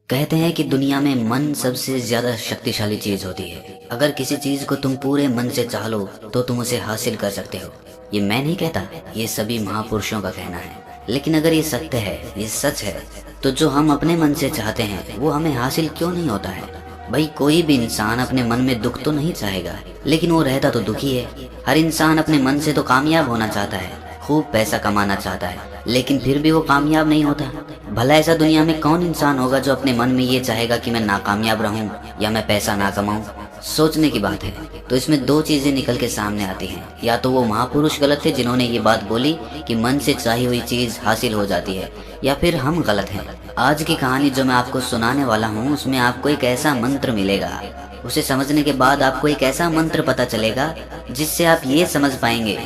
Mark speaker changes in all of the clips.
Speaker 1: कहते हैं कि दुनिया में मन सबसे ज्यादा शक्तिशाली चीज होती है। अगर किसी चीज को तुम पूरे मन से चाह लो तो तुम उसे हासिल कर सकते हो। ये मैं नहीं कहता, ये सभी महापुरुषों का कहना है। लेकिन अगर ये सत्य है, ये सच है, तो जो हम अपने मन से चाहते हैं वो हमें हासिल क्यों नहीं होता है? भाई, कोई भी इंसान अपने मन में दुख तो नहीं चाहेगा, लेकिन वो रहता तो दुखी है। हर इंसान अपने मन से तो कामयाब होना चाहता है, खूब पैसा कमाना चाहता है, लेकिन फिर भी वो कामयाब नहीं होता। भला ऐसा दुनिया में कौन इंसान होगा जो अपने मन में ये चाहेगा कि मैं नाकामयाब रहूं या मैं पैसा ना कमाऊं? सोचने की बात है। तो इसमें दो चीजें निकल के सामने आती हैं। या तो वो महापुरुष गलत थे जिन्होंने ये बात बोली कि मन से चाही हुई चीज हासिल हो जाती है, या फिर हम गलत हैं। आज की कहानी जो मैं आपको सुनाने वाला हूँ उसमें आपको एक ऐसा मंत्र मिलेगा। उसे समझने के बाद आपको एक ऐसा मंत्र पता चलेगा जिससे आप ये समझ पाएंगे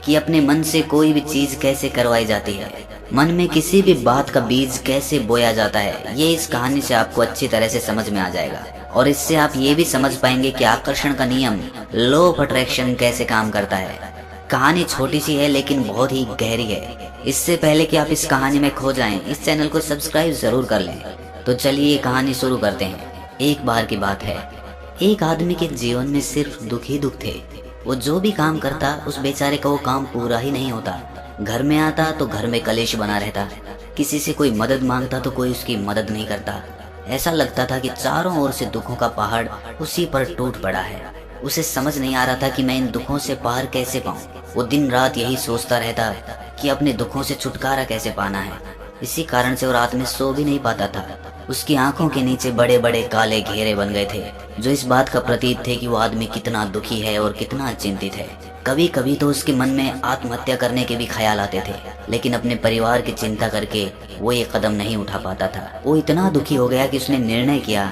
Speaker 1: कि अपने मन से कोई भी चीज कैसे करवाई जाती है, मन में किसी भी बात का बीज कैसे बोया जाता है। ये इस कहानी से आपको अच्छी तरह से समझ में आ जाएगा, और इससे आप ये भी समझ पाएंगे कि आकर्षण का नियम, लॉ ऑफ अट्रैक्शन, कैसे काम करता है। कहानी छोटी सी है लेकिन बहुत ही गहरी है। इससे पहले कि आप इस कहानी में खो जाएं, इस चैनल को सब्सक्राइब जरूर कर लें। तो चलिए ये कहानी शुरू करते हैं। एक बार की बात है, एक आदमी के जीवन में सिर्फ दुख ही दुख थे। वो जो भी काम करता उस बेचारे का वो काम पूरा ही नहीं होता। घर में आता तो घर में कलेश बना रहता, किसी से कोई मदद मांगता तो कोई उसकी मदद नहीं करता। ऐसा लगता था कि चारों ओर से दुखों का पहाड़ उसी पर टूट पड़ा है। उसे समझ नहीं आ रहा था कि मैं इन दुखों से पार कैसे पाऊं। वो दिन रात यही सोचता रहता कि अपने दुखों से छुटकारा कैसे पाना है। इसी कारण से वो रात में सो भी नहीं पाता था। उसकी आंखों के नीचे बड़े बड़े काले घेरे बन गए थे, जो इस बात का प्रतीक थे कि वो आदमी कितना दुखी है और कितना चिंतित है। कभी कभी तो उसके मन में आत्महत्या करने के भी ख्याल आते थे, लेकिन अपने परिवार की चिंता करके वो ये कदम नहीं उठा पाता था। वो इतना दुखी हो गया कि उसने निर्णय किया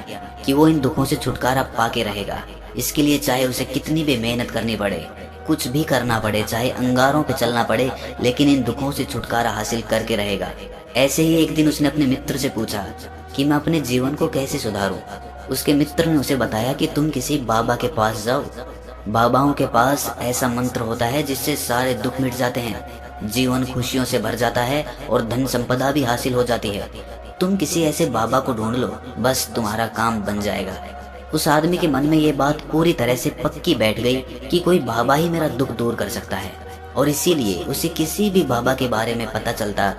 Speaker 1: कि वो इन दुखों से छुटकारा पाके रहेगा। इसके लिए चाहे उसे कितनी भी मेहनत करनी पड़े, कुछ भी करना पड़े, चाहे अंगारों पे चलना पड़े, लेकिन इन दुखों से छुटकारा हासिल करके रहेगा। ऐसे ही एक दिन उसने अपने मित्र से पूछा कि मैं अपने जीवन को कैसे सुधारूं। उसके मित्र ने उसे बताया कि तुम किसी बाबा के पास जाओ। बाबाओं के पास ऐसा मंत्र होता है जिससे सारे दुख मिट जाते हैं, जीवन खुशियों से भर जाता है और धन संपदा भी हासिल हो जाती है। तुम किसी ऐसे बाबा को ढूंढ लो, बस तुम्हारा काम बन जाएगा। उस आदमी के मन में ये बात पूरी तरह से पक्की बैठ गई कि कोई बाबा ही मेरा दुख दूर कर सकता है, और इसीलिए उसे किसी भी बाबा के बारे में पता चलता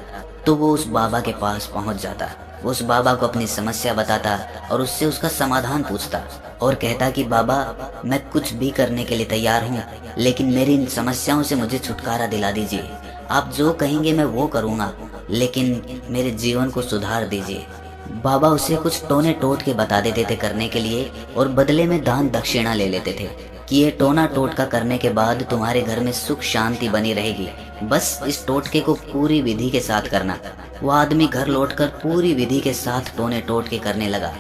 Speaker 1: तो वो उस बाबा के पास पहुंच जाता। उस बाबा को अपनी समस्या बताता और उससे उसका समाधान पूछता और कहता कि बाबा, मैं कुछ भी करने के लिए तैयार हूँ, लेकिन मेरी इन समस्याओं से मुझे छुटकारा दिला दीजिए। आप जो कहेंगे मैं वो करूँगा, लेकिन मेरे जीवन को सुधार दीजिए। बाबा उसे कुछ टोने टोट के बता देते थे करने के लिए, और बदले में दान दक्षिणा ले लेते थे कि ये टोना टोटका करने के बाद तुम्हारे घर में सुख शांति बनी रहेगी, बस इस टोटके को पूरी विधि के साथ करना। वो आदमी घर लौटकर पूरी विधि के साथ टोने टोटके करने लगा,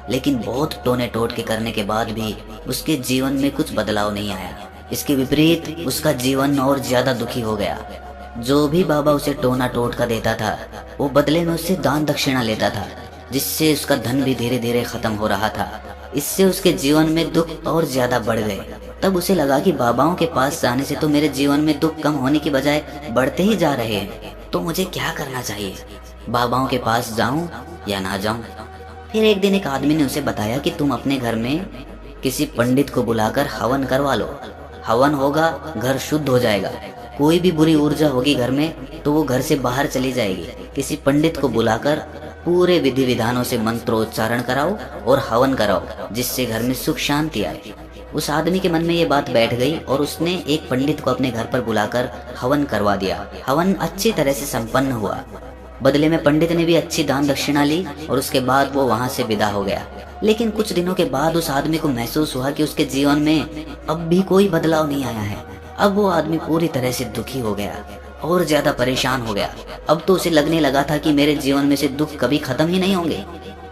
Speaker 1: लेकिन बहुत टोने टोटके करने के बाद भी उसके जीवन में कुछ बदलाव नहीं आया। इसके विपरीत उसका जीवन और ज्यादा दुखी हो गया। जो भी बाबा उसे टोना टोटका देता था वो बदले में उससे दान दक्षिणा लेता था, जिससे उसका धन भी धीरे धीरे खत्म हो रहा था। इससे उसके जीवन में दुख और ज्यादा बढ़ गए। तब उसे लगा कि बाबाओं के पास जाने से तो मेरे जीवन में दुख कम होने की बजाय बढ़ते ही जा रहे हैं, तो मुझे क्या करना चाहिए? बाबाओं के पास जाऊं या ना जाऊं? फिर एक दिन एक आदमी ने उसे बताया कि तुम अपने घर में किसी पंडित को बुलाकर हवन करवा लो। हवन होगा, घर शुद्ध हो जाएगा। कोई भी बुरी ऊर्जा होगी घर में तो वो घर से बाहर चली जाएगी। किसी पंडित को बुलाकर पूरे विधि विधानों से मंत्रोच्चारण कराओ और हवन कराओ, जिससे घर में सुख शांति आए। उस आदमी के मन में ये बात बैठ गई और उसने एक पंडित को अपने घर पर बुलाकर हवन करवा दिया। हवन अच्छी तरह से संपन्न हुआ। बदले में पंडित ने भी अच्छी दान दक्षिणा ली और उसके बाद वो वहां से विदा हो गया। लेकिन कुछ दिनों के बाद उस आदमी को महसूस हुआ कि उसके जीवन में अब भी कोई बदलाव नहीं आया है। अब वो आदमी पूरी तरह से दुखी हो गया और ज्यादा परेशान हो गया। अब तो उसे लगने लगा था कि मेरे जीवन में से दुख कभी खत्म ही नहीं होंगे,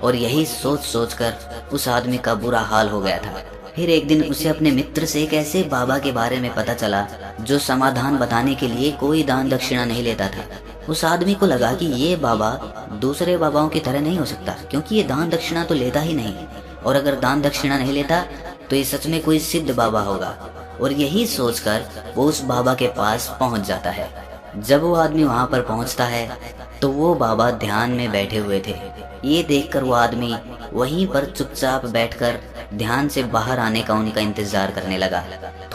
Speaker 1: और यही सोच सोचकर उस आदमी का बुरा हाल हो गया था। फिर एक दिन उसे अपने मित्र से एक ऐसे बाबा के बारे में पता चला जो समाधान बताने के लिए कोई दान दक्षिणा नहीं लेता था। उस आदमी को लगा कि ये बाबा दूसरे बाबाओं की तरह नहीं हो सकता, क्योंकि ये दान दक्षिणा तो लेता ही नहीं, और अगर दान दक्षिणा नहीं लेता तो ये सच में कोई सिद्ध बाबा होगा। और यही सोचकर वो उस बाबा के पास पहुंच जाता है। जब वो आदमी वहां पर पहुंचता है तो वो बाबा ध्यान में बैठे हुए थे। ये देखकर वो आदमी वहीं पर चुपचाप बैठकर ध्यान से बाहर आने का उनका इंतजार करने लगा।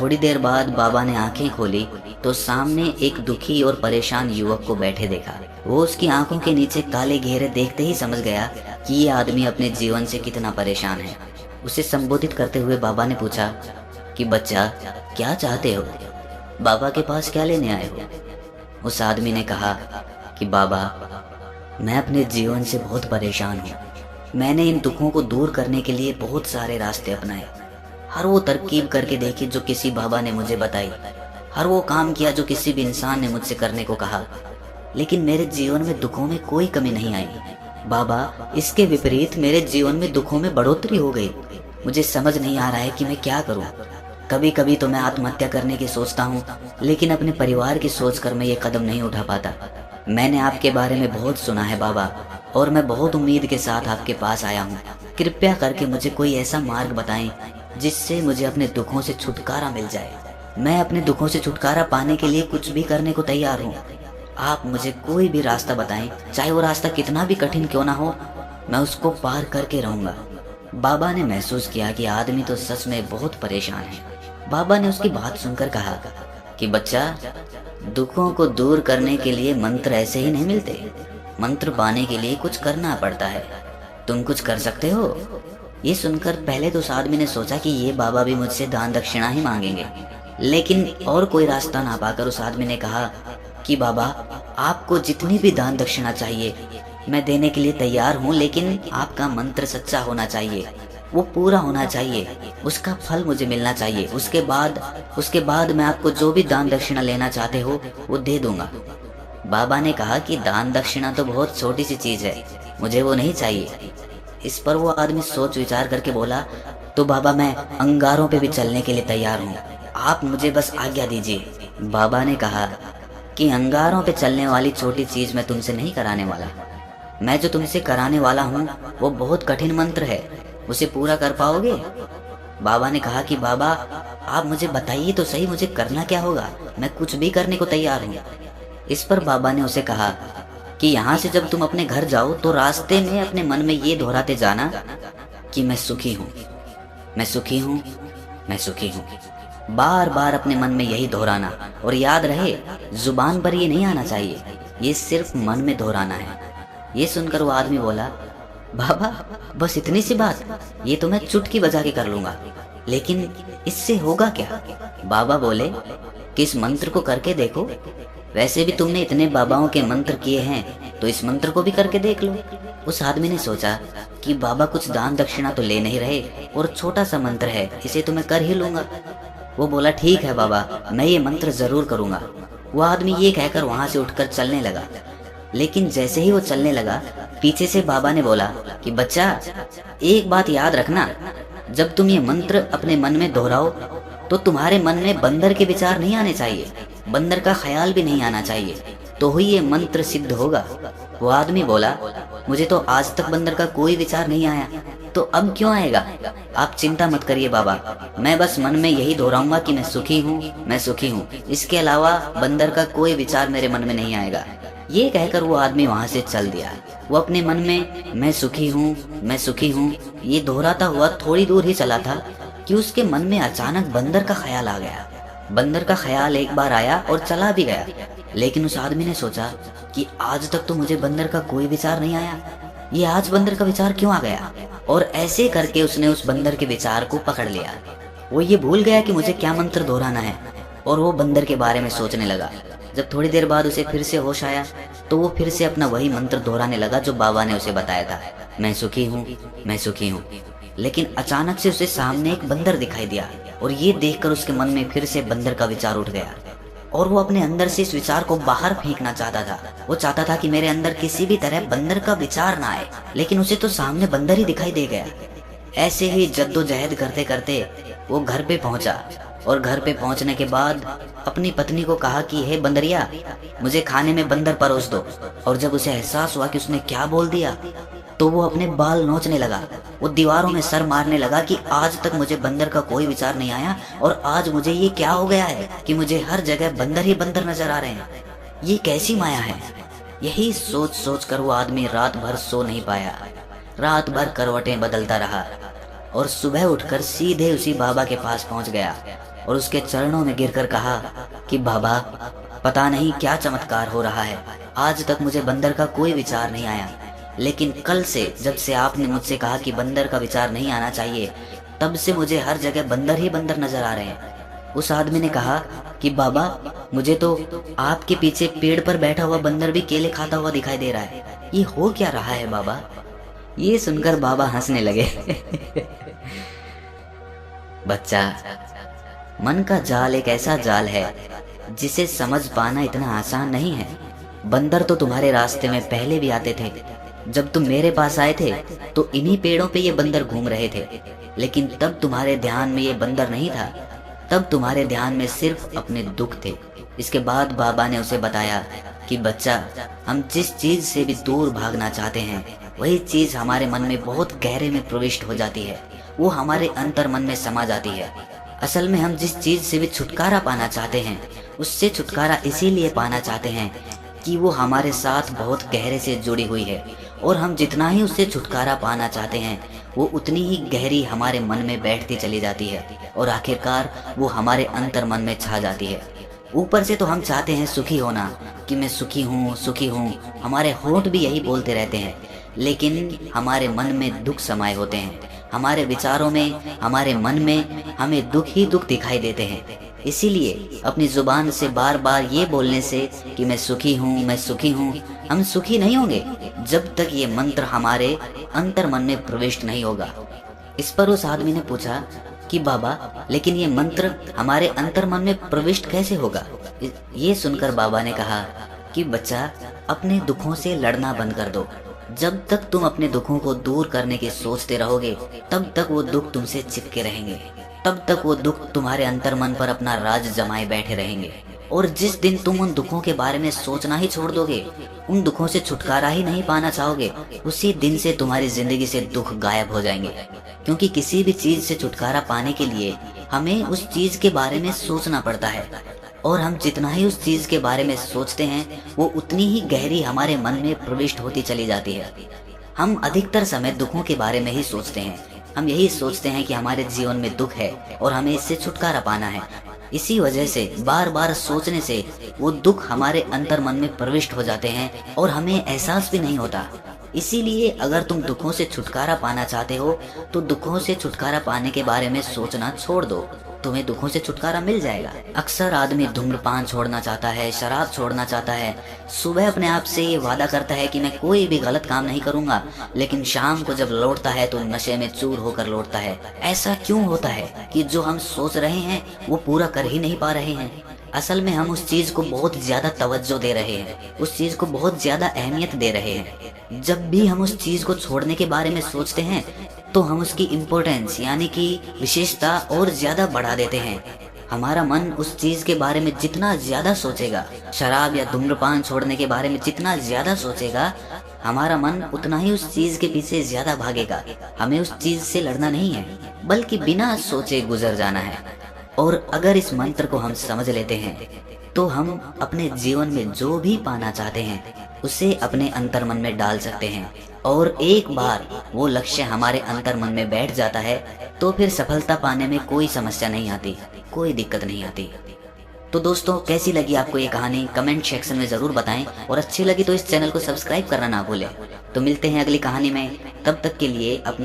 Speaker 1: थोड़ी देर बाद बाबा ने आंखें खोली तो सामने एक दुखी और परेशान युवक को बैठे देखा। वो उसकी आंखों के नीचे काले घेरे देखते ही समझ गया कि ये आदमी अपने जीवन से कितना परेशान है। उसे संबोधित करते हुए बाबा ने पूछा कि बच्चा, क्या चाहते हो? बाबा के पास क्या लेने आए हो? उस आदमी ने कहा कि बाबा, मैं अपने जीवन से बहुत परेशान हूँ। मैंने इन दुखों को दूर करने के लिए बहुत सारे रास्ते अपनाए, हर वो तरकीब करके देखी जो किसी बाबा ने मुझे बताई, हर वो काम किया जो किसी भी इंसान ने मुझसे करने को कहा, लेकिन मेरे जीवन में दुखों में कोई कमी नहीं आई। बाबा, इसके विपरीत मेरे जीवन में दुखों में बढ़ोतरी हो गई। मुझे समझ नहीं आ रहा है कि मैं क्या करूं। कभी कभी तो मैं आत्महत्या करने की सोचता हूं, लेकिन अपने परिवार की सोचकर मैं ये कदम नहीं उठा पाता। मैंने आपके बारे में बहुत सुना है बाबा, और मैं बहुत उम्मीद के साथ आपके पास आया हूँ। कृपया करके मुझे कोई ऐसा मार्ग बताएं जिससे मुझे अपने दुखों से छुटकारा मिल जाए। मैं अपने दुखों से छुटकारा पाने के लिए कुछ भी करने को तैयार हूँ। आप मुझे कोई भी रास्ता बताएं, चाहे वो रास्ता कितना भी कठिन क्यों ना हो, मैं उसको पार करके रहूंगा। बाबा ने महसूस किया कि आदमी तो सच में बहुत परेशान है। बाबा ने उसकी बात सुनकर कहा कि बच्चा, दुखों को दूर करने के लिए मंत्र ऐसे ही नहीं मिलते। मंत्र पाने के लिए कुछ करना पड़ता है। तुम कुछ कर सकते हो? ये सुनकर पहले तो उस आदमी ने सोचा कि ये बाबा भी मुझसे दान दक्षिणा ही मांगेंगे, लेकिन और कोई रास्ता ना पाकर उस आदमी ने कहा कि बाबा, आपको जितनी भी दान दक्षिणा चाहिए मैं देने के लिए तैयार हूँ, लेकिन आपका मंत्र सच्चा होना चाहिए, वो पूरा होना चाहिए, उसका फल मुझे मिलना चाहिए। उसके बाद मैं आपको जो भी दान दक्षिणा लेना चाहते हो वो दे दूंगा। बाबा ने कहा कि दान दक्षिणा तो बहुत छोटी सी चीज है, मुझे वो नहीं चाहिए। इस पर वो आदमी सोच विचार करके बोला, तो बाबा, मैं अंगारों पे भी चलने के लिए तैयार हूँ, आप मुझे बस आज्ञा दीजिए। बाबा ने कहा कि अंगारों पे चलने वाली छोटी चीज मैं तुमसे नहीं कराने वाला। मैं जो तुमसे कराने वाला हूँ वो बहुत कठिन मंत्र है, उसे पूरा कर पाओगे? बाबा ने कहा कि बाबा, आप मुझे बताइए तो सही, मुझे करना क्या होगा, मैं कुछ भी करने को तैयार हूँ। इस पर बाबा ने उसे कहा कि यहाँ से जब तुम अपने घर जाओ तो रास्ते में अपने मन में ये दोहराते जाना कि मैं सुखी हूँ, मैं सुखी हूँ, मैं सुखी हूँ। बार बार अपने मन में यही दोहराना, और याद रहे जुबान पर ये नहीं आना चाहिए, ये सिर्फ मन में दोहराना है। ये सुनकर वो आदमी बोला, बाबा, बस इतनी सी बात, ये तो मैं चुटकी बजा के कर लूंगा, लेकिन इससे होगा क्या? बाबा बोले कि इस मंत्र को करके देखो, वैसे भी तुमने इतने बाबाओं के मंत्र किए हैं तो इस मंत्र को भी करके देख लो। उस आदमी ने सोचा कि बाबा कुछ दान दक्षिणा तो ले नहीं रहे और छोटा सा मंत्र है, इसे तो मैं कर ही लूंगा। वो बोला, ठीक है बाबा, मैं ये मंत्र जरूर करूंगा। वो आदमी ये कहकर वहां से उठकर चलने लगा, लेकिन जैसे ही वो चलने लगा पीछे से बाबा ने बोला कि बच्चा, एक बात याद रखना, जब तुम ये मंत्र अपने मन में दोहराओ तो तुम्हारे मन में बंदर के विचार नहीं आने चाहिए, बंदर का ख्याल भी नहीं आना चाहिए, तो ही ये मंत्र सिद्ध होगा। वो आदमी बोला, मुझे तो आज तक बंदर का कोई विचार नहीं आया, तो अब क्यों आएगा? आप चिंता मत करिए बाबा, मैं बस मन में यही दोहराऊंगा कि मैं सुखी हूँ, मैं सुखी हूँ, इसके अलावा बंदर का कोई विचार मेरे मन में नहीं आएगा। ये कहकर वो आदमी वहां से चल दिया। वो अपने मन में मैं सुखी हूँ, मैं सुखी हूँ ये दोहराता हुआ थोड़ी दूर ही चला था कि उसके मन में अचानक बंदर का ख्याल आ गया। बंदर का ख्याल एक बार आया और चला भी गया, लेकिन उस आदमी ने सोचा कि आज तक तो मुझे बंदर का कोई विचार नहीं आया, ये आज बंदर का विचार क्यों आ गया? और ऐसे करके उसने उस बंदर के विचार को पकड़ लिया। वो ये भूल गया कि मुझे क्या मंत्र दोहराना है, और वो बंदर के बारे में सोचने लगा। जब थोड़ी देर बाद उसे फिर से होश आया तो वो फिर से अपना वही मंत्र दोहराने लगा जो बाबा ने उसे बताया था, मैं सुखी हूँ, मैं सुखी हूँ। लेकिन अचानक से उसे सामने एक बंदर दिखाई दिया, और ये देखकर उसके मन में फिर से बंदर का विचार उठ गया, और वो अपने अंदर से इस विचार को बाहर फेंकना चाहता था। वो चाहता था कि मेरे अंदर किसी भी तरह बंदर का विचार ना आए, लेकिन उसे तो सामने बंदर ही दिखाई दे गया। ऐसे ही जद्दोजहद करते करते वो घर पे पहुंचा, और घर पे पहुंचने के बाद अपनी पत्नी को कहा कि हे बंदरिया, मुझे खाने में बंदर परोस दो। और जब उसे एहसास हुआ कि उसने क्या बोल दिया तो वो अपने बाल नोचने लगा। वो दीवारों में सर मारने लगा कि आज तक मुझे बंदर का कोई विचार नहीं आया, और आज मुझे ये क्या हो गया है कि मुझे हर जगह बंदर ही बंदर नजर आ रहे हैं, ये कैसी माया है? यही सोच सोच कर वो आदमी रात भर सो नहीं पाया। रात भर करवटें बदलता रहा और सुबह उठकर सीधे उसी बाबा के पास पहुंच गया और उसके चरणों में गिरकर कहा कि बाबा, पता नहीं क्या चमत्कार हो रहा है, आज तक मुझे बंदर का कोई विचार नहीं आया, लेकिन कल से जब से आपने मुझसे कहा कि बंदर का विचार नहीं आना चाहिए, तब से मुझे हर जगह बंदर ही बंदर नजर आ रहे हैं। उस आदमी ने कहा कि बाबा, मुझे तो आपके पीछे पेड़ पर बैठा हुआ बंदर भी केले खाता हुआ दिखाई दे रहा है, ये हो क्या रहा है बाबा? ये सुनकर बाबा हंसने लगे। बच्चा, मन का जाल एक ऐसा जाल है जिसे समझ पाना इतना आसान नहीं है। बंदर तो तुम्हारे रास्ते में पहले भी आते थे। जब तुम मेरे पास आए थे तो इन्हीं पेड़ों पे ये बंदर घूम रहे थे, लेकिन तब तुम्हारे ध्यान में ये बंदर नहीं था, तब तुम्हारे ध्यान में सिर्फ अपने दुख थे। इसके बाद बाबा ने उसे बताया कि बच्चा, हम जिस चीज से भी दूर भागना चाहते हैं, वही चीज हमारे मन में बहुत गहरे में प्रविष्ट हो जाती है, वो हमारे अंतर मन में समा जाती है। असल में हम जिस चीज से भी छुटकारा पाना चाहते हैं, उससे छुटकारा इसीलिए पाना चाहते हैं कि वो हमारे साथ बहुत गहरे से जुड़ी हुई है, और हम जितना ही उससे छुटकारा पाना चाहते हैं, वो उतनी ही गहरी हमारे मन में बैठती चली जाती है और आखिरकार वो हमारे अंतर मन में छा जाती है। ऊपर से तो हम चाहते हैं सुखी होना, कि मैं सुखी हूँ सुखी हूँ, हमारे होंठ भी यही बोलते रहते हैं, लेकिन हमारे मन में दुख समाये होते हैं। हमारे विचारों में, हमारे मन में हमें दुख ही दुख दिखाई देते हैं। इसीलिए अपनी जुबान से बार बार ये बोलने से कि मैं सुखी हूँ मैं सुखी हूँ, हम सुखी नहीं होंगे जब तक ये मंत्र हमारे अंतर मन में प्रविष्ट नहीं होगा। इस पर उस आदमी ने पूछा कि बाबा, लेकिन ये मंत्र हमारे अंतर मन में प्रविष्ट कैसे होगा? ये सुनकर बाबा ने कहा कि बच्चा, अपने दुखों से लड़ना बंद कर दो। जब तक तुम अपने दुखों को दूर करने की सोचते रहोगे, तब तक वो दुख तुमसे चिपके रहेंगे, तब तक वो दुख तुम्हारे अंतर मन पर अपना राज जमाए बैठे रहेंगे। और जिस दिन तुम उन दुखों के बारे में सोचना ही छोड़ दोगे, उन दुखों से छुटकारा ही नहीं पाना चाहोगे, उसी दिन से तुम्हारी जिंदगी से दुख गायब हो जाएंगे। क्योंकि किसी भी चीज से छुटकारा पाने के लिए हमें उस चीज के बारे में सोचना पड़ता है, और हम जितना ही उस चीज के बारे में सोचते हैं, वो उतनी ही गहरी हमारे मन में प्रविष्ट होती चली जाती है। हम अधिकतर समय दुखों के बारे में ही सोचते हैं। हम यही सोचते हैं कि हमारे जीवन में दुख है और हमें इससे छुटकारा पाना है। इसी वजह से बार बार सोचने से वो दुख हमारे अंतर मन में प्रविष्ट हो जाते हैं और हमें एहसास भी नहीं होता। इसीलिए अगर तुम दुखों से छुटकारा पाना चाहते हो, तो दुखों से छुटकारा पाने के बारे में सोचना छोड़ दो, तुम्हें दुखों से छुटकारा मिल जाएगा। अक्सर आदमी धूम्रपान छोड़ना चाहता है, शराब छोड़ना चाहता है, सुबह अपने आप से ये वादा करता है कि मैं कोई भी गलत काम नहीं करूंगा, लेकिन शाम को जब लौटता है तो नशे में चूर होकर लौटता है। ऐसा क्यों होता है कि जो हम सोच रहे हैं वो पूरा कर ही नहीं पा रहे हैं? असल में हम उस चीज को बहुत ज्यादा तवज्जो दे रहे हैं, उस चीज को बहुत ज्यादा अहमियत दे रहे हैं। जब भी हम उस चीज को छोड़ने के बारे में सोचते हैं, तो हम उसकी इम्पोर्टेंस यानी कि विशेषता और ज्यादा बढ़ा देते हैं। हमारा मन उस चीज के बारे में जितना ज्यादा सोचेगा, शराब या धूम्रपान छोड़ने के बारे में जितना ज्यादा सोचेगा, हमारा मन उतना ही उस चीज के पीछे ज्यादा भागेगा। हमें उस चीज से लड़ना नहीं है, बल्कि बिना सोचे गुजर जाना है। और अगर इस मंत्र को हम समझ लेते हैं, तो हम अपने जीवन में जो भी पाना चाहते हैं, उसे अपने अंतर मन में डाल सकते हैं। और एक बार वो लक्ष्य हमारे अंतर मन में बैठ जाता है, तो फिर सफलता पाने में कोई समस्या नहीं आती, कोई दिक्कत नहीं आती। तो दोस्तों, कैसी लगी आपको ये कहानी कमेंट सेक्शन में जरूर बताएं, और अच्छी लगी तो इस चैनल को सब्सक्राइब करना ना भूलें। तो मिलते हैं अगली कहानी में, तब तक के लिए अपना